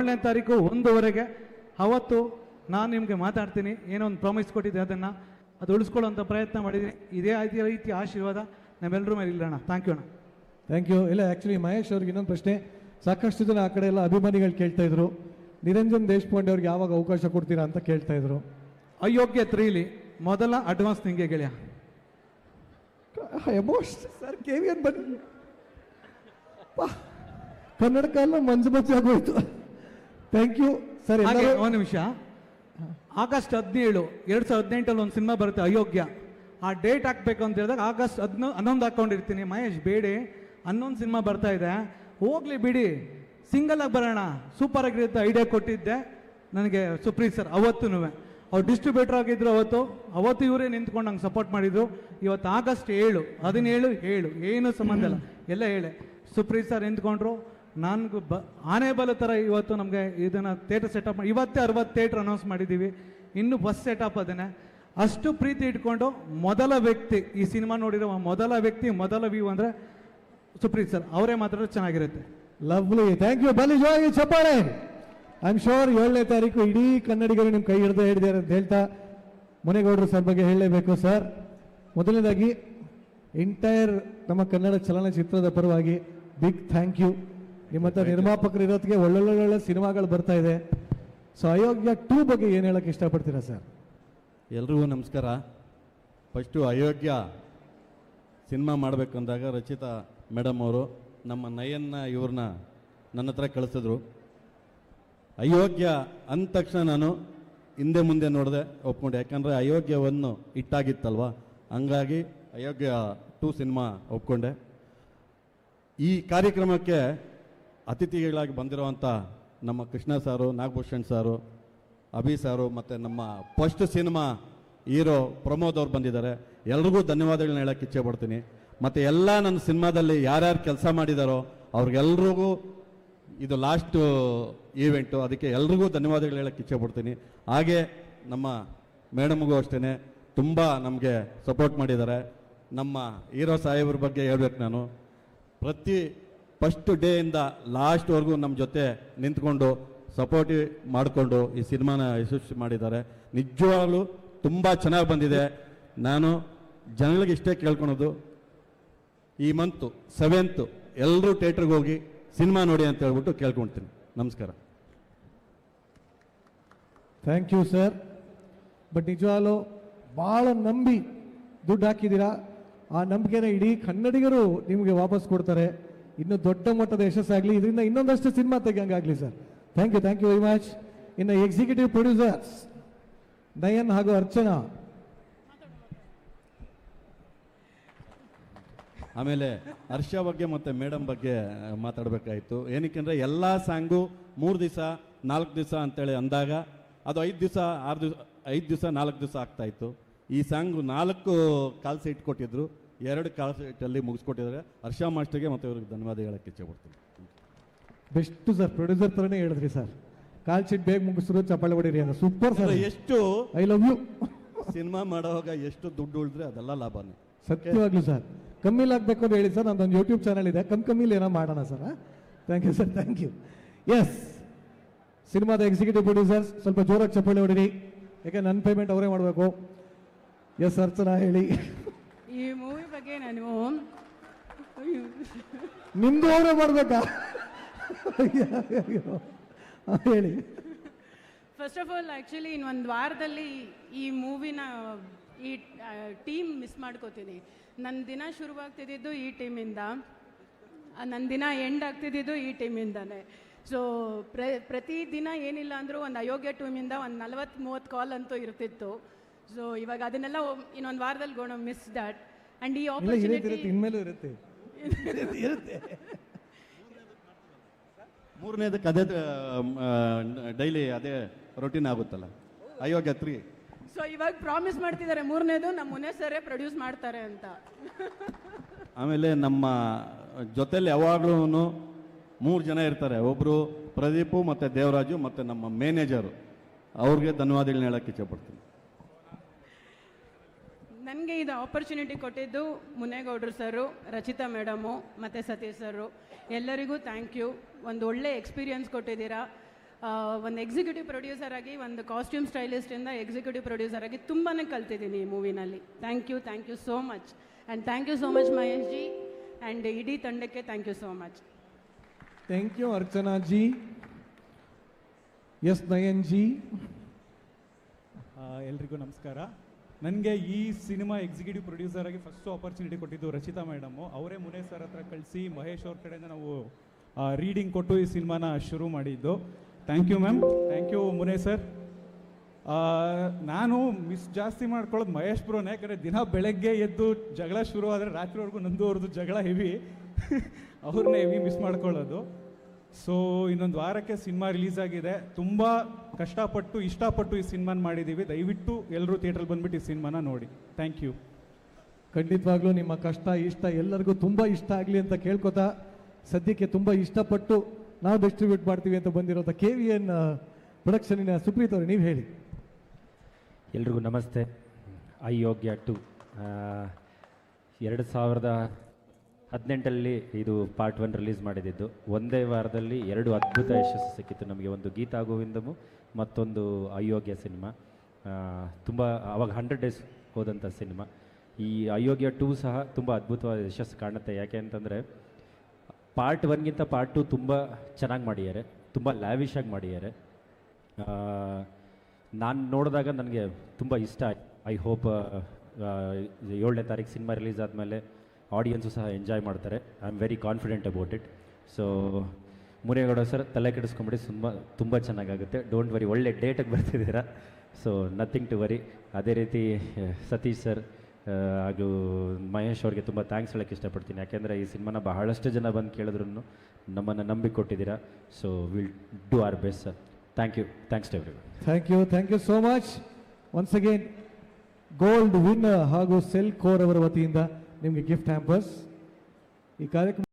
17ನೇ ತಾರೀಕು 1:00 ಅವತ್ತು ನಾನು ನಿಮಗೆ ಮಾತಾಡ್ತೀನಿ. ಏನೋ ಒಂದು ಪ್ರಾಮಿಸ್ ಕೊಟ್ಟಿದ್ದೆ, ಅದನ್ನು ಅದು ಉಳಿಸ್ಕೊಳ್ಳೋಂಥ ಪ್ರಯತ್ನ ಮಾಡಿದ್ದೀನಿ. ಇದೇ ರೀತಿ ಆಶೀರ್ವಾದ ನಮ್ಮೆಲ್ಲರೂ ಮೇಲೆ ಇಲ್ಲಣ್ಣ. ಥ್ಯಾಂಕ್ ಯು ಅಣ್ಣ. Thank you. ಇಲ್ಲ, ಆ್ಯಕ್ಚುಲಿ ಮಹೇಶ್ ಅವ್ರಿಗೆ ಇನ್ನೊಂದು ಪ್ರಶ್ನೆ. ಸಾಕಷ್ಟು ಜನ ಆ ಕಡೆ ಎಲ್ಲ ಅಭಿಮಾನಿಗಳು ಕೇಳ್ತಾ ಇದ್ರು, ನಿರಂಜನ್ ದೇಶಪಾಂಡೆ ಅವ್ರಿಗೆ ಯಾವಾಗ ಅವಕಾಶ ಕೊಡ್ತೀರಾ ಅಂತ ಕೇಳ್ತಾ ಇದ್ರು. ಅಯೋಗ್ಯ 3 ಮೊದಲ ಅಡ್ವಾನ್ಸ್ ನಿಂಗೆ ಗೆಳೆಯ. ಸರ್ KVN ಬನ್ನಿ, ಕನ್ನಡ ಕಾಲ ಮಂಜು ಮಂಜು ಆಗೋಯ್ತು. Thank you sir. ಒಂದು ನಿಮಿಷ, ಆಗಸ್ಟ್ 17, 2018 ಒಂದು ಸಿನಿಮಾ ಬರುತ್ತೆ ಅಯೋಗ್ಯ. ಆ ಡೇಟ್ ಹಾಕ್ಬೇಕು ಅಂತ ಹೇಳಿದಾಗ ಆಗಸ್ಟ್ 11 ಹಾಕೊಂಡಿರ್ತೀನಿ. ಮಹೇಶ್ ಬೇಡಿ, 11 ಸಿನಿಮಾ ಬರ್ತಾ ಇದೆ, ಹೋಗ್ಲಿ ಬಿಡಿ, ಸಿಂಗಲ್ ಆಗಿ ಬರೋಣ, ಸೂಪರ್ ಆಗಿರುತ್ತೆ ಐಡಿಯಾ ಕೊಟ್ಟಿದ್ದೆ ನನಗೆ ಸುಪ್ರೀತ್ ಸರ್. ಅವತ್ತೂ ಅವ್ರು ಡಿಸ್ಟ್ರಿಬ್ಯೂಟರ್ ಆಗಿದ್ರು, ಅವತ್ತು ಇವರೇ ನಿಂತ್ಕೊಂಡು ನಂಗೆ ಸಪೋರ್ಟ್ ಮಾಡಿದ್ರು. ಇವತ್ತು ಆಗಸ್ಟ್ 7, 17 ಏನು ಸಂಬಂಧ ಇಲ್ಲ, ಎಲ್ಲ ಹೇಳೆ ಸುಪ್ರೀತ್ ಸರ್ ನಿಂತ್ಕೊಂಡ್ರು. ನನಗೂ ಆನೆ ಬಲ ಥರ ಇವತ್ತು ನಮಗೆ ಇದನ್ನು ಥಿಯೇಟರ್ ಸೆಟಪ್ ಮಾಡಿ ಇವತ್ತೇ 60 ಥಿಯೇಟ್ರ್ ಅನೌನ್ಸ್ ಮಾಡಿದ್ದೀವಿ. ಇನ್ನೂ ಬಸ್ ಸೆಟಪ್ ಅದನ್ನೇ. ಅಷ್ಟು ಪ್ರೀತಿ ಇಟ್ಕೊಂಡು ಮೊದಲ ವ್ಯಕ್ತಿ ಈ ಸಿನಿಮಾ ನೋಡಿರೋ ಮೊದಲ ವ್ಯಕ್ತಿ, ಮೊದಲ ವ್ಯೂ ಅಂದರೆ ಸುಪ್ರೀತ್ ಸರ್. ಅವರೇ ಮಾತ್ರ ಚೆನ್ನಾಗಿರುತ್ತೆ. Lovely, thank you. ಬಲಿ ಜೋಗಿ ಚಪ್ಪಾಳೆ. ಐ ಆಮ್ ಶೋರ್ 7ನೇ ತಾರೀಕು ಇಡೀ ಕನ್ನಡಿಗರು ನಿಮ್ಮ ಕೈ ಹಿಡಿದಿದ್ದಾರೆ ಅಂತ ಹೇಳ್ತಾ ಮುನೇಗೌಡರು ಸರ್ ಬಗ್ಗೆ ಹೇಳಲೇಬೇಕು ಸರ್. ಮೊದಲನೇದಾಗಿ ಎಂಟೈರ್ ನಮ್ಮ ಕನ್ನಡ ಚಲನಚಿತ್ರದ ಪರವಾಗಿ ಬಿಗ್ ಥ್ಯಾಂಕ್ ಯು. ನಿಮ್ಮಂಥ ನಿರ್ಮಾಪಕರು ಇರೋದಕ್ಕೆ ಒಳ್ಳೊಳ್ಳೆ ಸಿನಿಮಾಗಳು ಬರ್ತಾ ಇದೆ. ಸೊ ಅಯೋಗ್ಯ 2 ಬಗ್ಗೆ ಏನು ಹೇಳಕ್ಕೆ ಇಷ್ಟಪಡ್ತೀರಾ ಸರ್? ಎಲ್ರಿಗೂ ನಮಸ್ಕಾರ. ಫಸ್ಟು ಅಯೋಗ್ಯ ಸಿನಿಮಾ ಮಾಡಬೇಕಂದಾಗ ರಚಿತಾ ಮೇಡಮ್ ಅವರು ನಮ್ಮ ನಯನ್ನ ಇವ್ರನ್ನ ನನ್ನ ಹತ್ರ ಕಳಿಸಿದ್ರು. ಅಯೋಗ್ಯ ಅಂದ ತಕ್ಷಣ ನಾನು ಹಿಂದೆ ಮುಂದೆ ನೋಡಿದೆ, ಒಪ್ಕೊಂಡೆ. ಯಾಕಂದರೆ ಅಯೋಗ್ಯವನ್ನು ಇಟ್ಟಾಗಿತ್ತಲ್ವ, ಹಂಗಾಗಿ ಅಯೋಗ್ಯ 2 ಸಿನಿಮಾ ಒಪ್ಕೊಂಡೆ. ಈ ಕಾರ್ಯಕ್ರಮಕ್ಕೆ ಅತಿಥಿಗಳಾಗಿ ಬಂದಿರುವಂಥ ನಮ್ಮ ಕೃಷ್ಣ ಸಾರು, ನಾಗಭೂಷಣ್ ಸಾರು, ಅಭಿ ಸಾರು ಮತ್ತು ನಮ್ಮ ಫಸ್ಟ್ ಸಿನಿಮಾ ಹೀರೋ ಪ್ರಮೋದ್ ಅವ್ರು ಬಂದಿದ್ದಾರೆ. ಎಲ್ರಿಗೂ ಧನ್ಯವಾದಗಳನ್ನ ಹೇಳೋಕ್ಕೆ ಇಚ್ಛೆ ಪಡ್ತೀನಿ. ಮತ್ತು ಎಲ್ಲ ನನ್ನ ಸಿನಿಮಾದಲ್ಲಿ ಯಾರ್ಯಾರು ಕೆಲಸ ಮಾಡಿದಾರೋ ಅವ್ರಿಗೆಲ್ರಿಗೂ ಇದು ಲಾಸ್ಟ್ ಈವೆಂಟು, ಅದಕ್ಕೆ ಎಲ್ರಿಗೂ ಧನ್ಯವಾದಗಳು ಹೇಳೋಕ್ಕೆ ಇಚ್ಛೆ ಪಡ್ತೀನಿ. ಹಾಗೆ ನಮ್ಮ ಮೇಡಮ್ಗೂ ಅಷ್ಟೇ ತುಂಬ ನಮಗೆ ಸಪೋರ್ಟ್ ಮಾಡಿದ್ದಾರೆ. ನಮ್ಮ ಹೀರೋ ಸಾಹೇಬ್ರ ಬಗ್ಗೆ ಹೇಳ್ಬೇಕು ನಾನು. ಫಸ್ಟ್ ಡೇಯಿಂದ ಲಾಸ್ಟ್ವರೆಗೂ ನಮ್ಮ ಜೊತೆ ನಿಂತ್ಕೊಂಡು ಸಪೋರ್ಟ್ ಮಾಡಿಕೊಂಡು ಈ ಸಿನಿಮಾನ ಯಶಸ್ವಿ ಮಾಡಿದ್ದಾರೆ. ನಿಜವಾಗ್ಲೂ ತುಂಬ ಚೆನ್ನಾಗಿ ಬಂದಿದೆ. ನಾನು ಜನಗಳಿಗೆ ಇಷ್ಟೇ ಕೇಳ್ಕೊಳೋದು, ಈ ಮಂತು 7th ಎಲ್ಲರೂ ಥಿಯೇಟ್ರಿಗೆ ಹೋಗಿ ಸಿನಿಮಾ ನೋಡಿ ಅಂತ ಹೇಳ್ಬಿಟ್ಟು ಕೇಳ್ಕೊಳ್ತೀನಿ. ನಮಸ್ಕಾರ. Thank you sir. ಬಟ್ ನಿಜವಾಗ್ಲೂ ಭಾಳ ನಂಬಿ ದುಡ್ಡು ಹಾಕಿದ್ದೀರಾ. ಆ ನಂಬಿಕೆನ ಇಡೀ ಕನ್ನಡಿಗರು ನಿಮಗೆ ವಾಪಸ್ ಕೊಡ್ತಾರೆ. ಇನ್ನು ದೊಡ್ಡ ಮಟ್ಟದ ಯಶಸ್ಸಾಗಲಿ, ಇದರಿಂದ ಇನ್ನೊಂದಷ್ಟು ಸಿನಿಮಾ ತೆಗಿಯಂಗಾಗಲಿ sir. Thank you very much. ಇನ್ನು ಎಕ್ಸಿಕ್ಯೂಟಿವ್ ಪ್ರೊಡ್ಯೂಸರ್ಸ್ ನಯನ್ ಹಾಗೂ ಅರ್ಚನಾ. ಆಮೇಲೆ ಹರ್ಷ ಬಗ್ಗೆ ಮತ್ತು ಮೇಡಮ್ ಬಗ್ಗೆ ಮಾತಾಡಬೇಕಾಯಿತು. ಏನಕ್ಕೆಂದರೆ ಎಲ್ಲ ಸಾಂಗು 3 ದಿವಸ 4 ದಿವಸ ಅಂತೇಳಿ ಅಂದಾಗ ಅದು 5 ದಿವಸ 5 ದಿವಸ 4 ದಿವಸ ಆಗ್ತಾಯಿತ್ತು. ಈ ಸಾಂಗು 4 ಕಾಲ್ ಸೀಟ್ ಕೊಟ್ಟಿದ್ರು, 2 ಕಾಲ್ ಸೀಟಲ್ಲಿ ಮುಗಿಸ್ಕೊಟ್ಟಿದ್ದಾರೆ. ಹರ್ಷ ಮಾಸ್ಟರ್ಗೆ ಮತ್ತು ಇವ್ರಿಗೆ ಧನ್ಯವಾದ ಹೇಳಕ್ಕೆ ಇಚ್ಛೆ ಪಡ್ತೀನಿ. ಬೆಸ್ಟ್ ಸರ್, ಪ್ರೊಡ್ಯೂಸರ್ ಥರನೇ ಹೇಳಿದ್ರಿ ಸರ್. ಕಾಲ್ ಶೀಟ್ ಬೇಗ ಮುಗಿಸಿದ್ರು, ಚಪ್ಪಾಳೆ ಹೊಡೀರಿ ಅಂತ. Super sir. ಎಷ್ಟು ಐ ಲವ್ ಯು. ಸಿನಿಮಾ ಮಾಡೋವಾಗ ಎಷ್ಟು ದುಡ್ಡು ಉಳಿದ್ರೆ ಅದೆಲ್ಲ ಲಾಭನೇ. ಸತ್ಯವಾಗ್ಲೂ ಸರ್. ಕಮ್ಮಿಲಿ ಆಗಬೇಕು ಅಂತ ಹೇಳಿ ಸರ್, ನನ್ನೊಂದು ಯೂಟ್ಯೂಬ್ ಚಾನಲ್ ಇದೆ, ಕಮ್ಮಿಲಿ ಏನೋ ಮಾಡೋಣ sir. Thank you sir, thank you. Yes, ಸಿನಿಮಾದ ಎಕ್ಸಿಕ್ಯೂಟಿವ್ ಪ್ರೊಡ್ಯೂಸರ್ಸ್ ಸ್ವಲ್ಪ ಜೋರಾಗಿ ಚಪ್ಪಾಳೆ ಹೊಡೀರಿ, ಯಾಕೆ ನನ್ನ ಪೇಮೆಂಟ್ ಅವರೇ ಮಾಡಬೇಕು. ಎಸ್ ಅರ್ಚನಾ ಹೇಳಿ. ಈ ಮೂವಿ ಬಗ್ಗೆ ನಾನು ನಿಮ್ದು ಅವರೇ ಮಾಡಬೇಕಾ? ಹೇಳಿ. ಫಸ್ಟ್ ಆಫ್ ಆಲ್ ಆ್ಯಕ್ಚುಲಿ ಇನ್ನೊಂದು ವಾರದಲ್ಲಿ ಈ ಮೂವಿನ ಈ ಟೀಮ್ ಮಿಸ್ ಮಾಡ್ಕೋತೀನಿ. ನನ್ನ ದಿನ ಶುರುವಾಗ್ತಿದ್ದು ಈ ಟೀಮಿಂದ, ನನ್ನ ದಿನ ಎಂಡ್ ಆಗ್ತಿದ್ದು ಈ ಟೀಮಿಂದನೇ. ಸೊ ಪ್ರತಿ ದಿನ ಏನಿಲ್ಲ ಅಂದರೂ ಒಂದು ಅಯೋಗ್ಯ ಟೀಮಿಂದ ಒಂದು 40-30 ಕಾಲ್ ಅಂತೂ ಇರ್ತಿತ್ತು. ಸೊ ಇವಾಗ ಅದನ್ನೆಲ್ಲ ಇನ್ನೊಂದು ವಾರದಲ್ಲಿ ಗೋಣ ಮಿಸ್ ದ್ಯಾಟ್. ಆ್ಯಂಡ್ ಈ ಆಪರ್ಚುನಿಟಿ ಇನ್ಮೇಲೂ ಇರುತ್ತೆ. ಮೂರನೇದಕ್ಕೆ ಅದೇ ಡೈಲಿ ಅದೇ ರೊಟೀನ್ ಆಗುತ್ತಲ್ಲ, ಅಯೋಗ್ಯ 3. ಸೊ ಇವಾಗ ಪ್ರಾಮಿಸ್ ಮಾಡ್ತಿದ್ದಾರೆ 3ನೇದು ನಮ್ಮ ಮುನೇ ಸರೇ ಪ್ರೊಡ್ಯೂಸ್ ಮಾಡ್ತಾರೆ ಅಂತ. ಆಮೇಲೆ ನಮ್ಮ ಜೊತೆಲಿ ಯಾವಾಗಲೂ 3 ಜನ ಇರ್ತಾರೆ. ಒಬ್ಬರು ಪ್ರದೀಪು ಮತ್ತು ದೇವರಾಜು ಮತ್ತು ನಮ್ಮ ಮ್ಯಾನೇಜರು. ಅವ್ರಿಗೆ ಧನ್ಯವಾದಗಳನ್ನ ಹೇಳಕ್ಕೆ ಇಚ್ಛೆಪಡ್ತೀನಿ. ನನಗೆ ಇದು ಆಪರ್ಚುನಿಟಿ ಕೊಟ್ಟಿದ್ದು ಮುನೇಗೌಡರು ಸರು, ರಚಿತಾ ಮೇಡಮು ಮತ್ತು ಸತೀಶ್ ಸರು, ಎಲ್ಲರಿಗೂ ಥ್ಯಾಂಕ್ ಯು. ಒಂದು ಒಳ್ಳೆ ಎಕ್ಸ್ಪೀರಿಯನ್ಸ್ ಕೊಟ್ಟಿದ್ದೀರಾ. ಒಂದು ಎಕ್ಸಿಕ್ಯೂಟಿವ್ ಪ್ರೊಡ್ಯೂಸರ್ ಆಗಿ, ಒಂದು ಕಾಸ್ಟ್ಯೂಮ್ ಸ್ಟೈಲಿಸ್ಟಿಂದ ಎಕ್ಸಿಕ್ಯೂಟಿವ್ ಪ್ರೊಡ್ಯೂಸರ್ ಆಗಿ ತುಂಬಾ ಕಲ್ತಿದ್ದೀನಿ ಈ ಮೂವಿನಲ್ಲಿ. Thank you so much. And thank you so much Mahesh ji and ಇಡೀ ತಂಡಕ್ಕೆ thank you so much. Thank you Archana ji. Yes Nayan ji. ಎಲ್ರಿಗೂ ನಮಸ್ಕಾರ. ನನಗೆ ಈ ಸಿನಿಮಾ ಎಕ್ಸಿಕ್ಯೂಟಿವ್ ಪ್ರೊಡ್ಯೂಸರ್ ಆಗಿ ಫಸ್ಟ್ ಆಪರ್ಚುನಿಟಿ ಕೊಟ್ಟಿದ್ದು ರಚಿತಾ ಮೇಡಮು. ಅವರೇ ಮುನೇ ಸರ್ ಹತ್ರ ಕಳಿಸಿ ಮಹೇಶ್ ಅವ್ರ ಕಡೆಯಿಂದ ನಾವು ರೀಡಿಂಗ್ ಕೊಟ್ಟು ಈ ಸಿನಿಮಾನ ಶುರು ಮಾಡಿದ್ದು. Thank you ma'am, thank you ಮುನೇ ಸರ್. ನಾನು ಮಿಸ್ ಜಾಸ್ತಿ ಮಾಡ್ಕೊಳ್ಳೋದು ಮಹೇಶ್ ಬ್ರೋನೇ. ಯಾಕಂದರೆ ದಿನ ಬೆಳಗ್ಗೆ ಎದ್ದು ಜಗಳ ಶುರು ಆದರೆ ರಾತ್ರಿವರೆಗೂ ನಂದು ಅವ್ರದ್ದು ಜಗಳ ಹೆವಿ. ಅವ್ರನ್ನೇ ಹೆವಿ ಮಿಸ್ ಮಾಡ್ಕೊಳ್ಳೋದು. ಸೊ ಇನ್ನೊಂದು ವಾರಕ್ಕೆ ಸಿನಿಮಾ ರಿಲೀಸ್ ಆಗಿದೆ. ತುಂಬ ಕಷ್ಟಪಟ್ಟು ಇಷ್ಟಪಟ್ಟು ಈ ಸಿನಿಮಾನ ಮಾಡಿದ್ದೀವಿ. ದಯವಿಟ್ಟು ಎಲ್ಲರೂ ಥಿಯೇಟ್ರಲ್ಲಿ ಬಂದುಬಿಟ್ಟು ಈ ಸಿನಿಮಾನ ನೋಡಿ. Thank you. ಖಂಡಿತವಾಗ್ಲೂ ನಿಮ್ಮ ಕಷ್ಟ ಇಷ್ಟ ಎಲ್ಲರಿಗೂ ತುಂಬ ಇಷ್ಟ ಆಗಲಿ ಅಂತ ಕೇಳ್ಕೊತಾ, ಸದ್ಯಕ್ಕೆ ತುಂಬ ಇಷ್ಟಪಟ್ಟು ನಾವು ಡಿಸ್ಟ್ರಿಬ್ಯೂಟ್ ಮಾಡ್ತೀವಿ ಅಂತ ಬಂದಿರೋಂಥ KVN ಪ್ರೊಡಕ್ಷನಿನ ಸುಪ್ರೀತ್ ಅವರು, ನೀವು ಹೇಳಿ. ಎಲ್ರಿಗೂ ನಮಸ್ತೆ. ಅಯೋಗ್ಯ 2 2018 ಇದು ಪಾರ್ಟ್ 1 ರಿಲೀಸ್ ಮಾಡಿದ್ದು. ಒಂದೇ ವಾರದಲ್ಲಿ 2 ಅದ್ಭುತ ಯಶಸ್ಸು ಸಿಕ್ಕಿತ್ತು ನಮಗೆ. ಒಂದು ಗೀತಾ ಗೋವಿಂದಮು, ಮತ್ತೊಂದು ಅಯೋಗ್ಯ ಸಿನಿಮಾ. ತುಂಬ ಅವಾಗ 100 ಡೇಸ್ ಹೋದಂಥ ಸಿನಿಮಾ. ಈ ಅಯೋಗ್ಯ 2 ಸಹ ತುಂಬ ಅದ್ಭುತವಾದ ಯಶಸ್ಸು ಕಾಣುತ್ತೆ. ಯಾಕೆ ಅಂತಂದರೆ ಪಾರ್ಟ್ 1ಗಿಂತ ಪಾರ್ಟ್ 2 ತುಂಬ ಚೆನ್ನಾಗಿ ಮಾಡಿದ್ದಾರೆ, ತುಂಬ ಲ್ಯಾವಿಶ್ ಆಗಿ ಮಾಡಿದ್ದಾರೆ. ನಾನು ನೋಡಿದಾಗ ನನಗೆ ತುಂಬ ಇಷ್ಟ ಆಯ್ತು. ಐ ಹೋಪ್ 7ನೇ ತಾರೀಕು ಸಿನಿಮಾ ರಿಲೀಸ್ ಆದಮೇಲೆ ಆಡಿಯನ್ಸು ಸಹ ಎಂಜಾಯ್ ಮಾಡ್ತಾರೆ. I am very confident about it. So Munegowda sir, ತಲೆ ಕೆಡಿಸ್ಕೊಂಬಿಡಿ, ತುಂಬ ಚೆನ್ನಾಗಾಗುತ್ತೆ. ಡೋಂಟ್ ವರಿ, ಒಳ್ಳೆ ಡೇಟಿಗೆ ಬರ್ತಿದ್ದೀರಾ. So nothing to worry. ಅದೇ ರೀತಿ ಸತೀಶ್ ಸರ್ ಹಾಗೂ ಮಹೇಶ್ ಅವ್ರಿಗೆ ತುಂಬ ಥ್ಯಾಂಕ್ಸ್ ಹೇಳೋಕ್ಕೆ ಇಷ್ಟಪಡ್ತೀನಿ. ಯಾಕೆಂದರೆ ಈ ಸಿನಿಮಾನ ಬಹಳಷ್ಟು ಜನ ಬಂದು ಕೇಳಿದ್ರು ನಮ್ಮನ್ನು ನಂಬಿ ಕೊಟ್ಟಿದ್ದೀರಾ. So will do our best sir. Thank you. Thanks to everyone. Thank you so much. Once again gold winner ಹಾಗೂ ಸೆಲ್ ಕೋರ್ ಅವರ ವತಿಯಿಂದ ನಿಮಗೆ ಗಿಫ್ಟ್ ಹ್ಯಾಂಪರ್ಸ್. ಈ ಕಾರ್ಯಕ್ರಮ